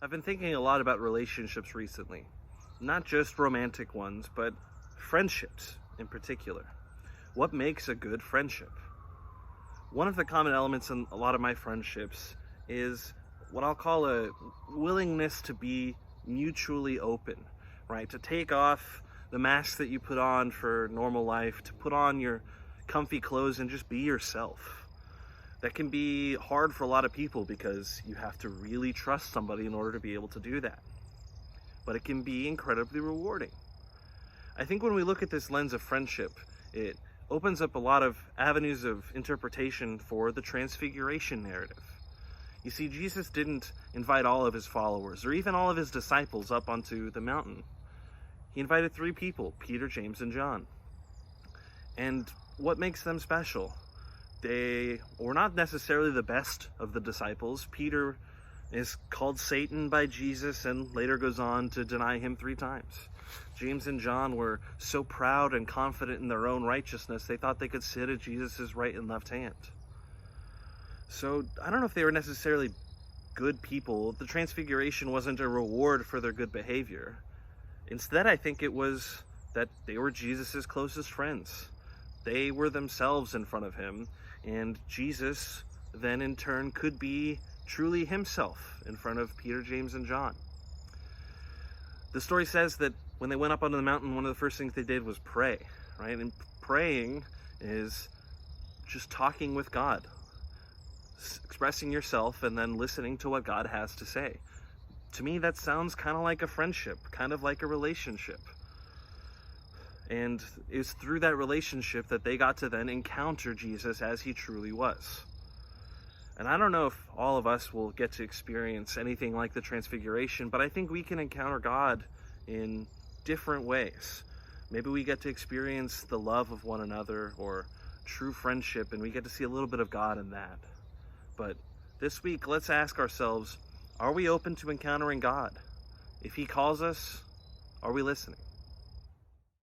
I've been thinking a lot about relationships recently. Not just romantic ones, but friendships in particular. What makes a good friendship? One of the common elements in a lot of my friendships is what I'll call a willingness to be mutually open, right? To take off the mask that you put on for normal life, to put on your comfy clothes and just be yourself. That can be hard for a lot of people because you have to really trust somebody in order to be able to do that. But it can be incredibly rewarding. I think when we look at this lens of friendship, it opens up a lot of avenues of interpretation for the Transfiguration narrative. You see, Jesus didn't invite all of his followers or even all of his disciples up onto the mountain. He invited 3 people, Peter, James, and John. And what makes them special? They were not necessarily the best of the disciples. Peter is called Satan by Jesus and later goes on to deny him 3 times. James and John were so proud and confident in their own righteousness, they thought they could sit at Jesus' right and left hand. So I don't know if they were necessarily good people. The Transfiguration wasn't a reward for their good behavior. Instead, I think it was that they were Jesus' closest friends. They were themselves in front of him, and Jesus then in turn could be truly himself in front of Peter, James, and John. The story says that when they went up onto the mountain, one of the first things they did was pray, right? And praying is just talking with God, expressing yourself and then listening to what God has to say. To me, that sounds kind of like a friendship, kind of like a relationship. And it's through that relationship that they got to then encounter Jesus as he truly was. And I don't know if all of us will get to experience anything like the Transfiguration, but I think we can encounter God in different ways. Maybe we get to experience the love of one another or true friendship, and we get to see a little bit of God in that. But this week, let's ask ourselves, are we open to encountering God? If he calls us, are we listening?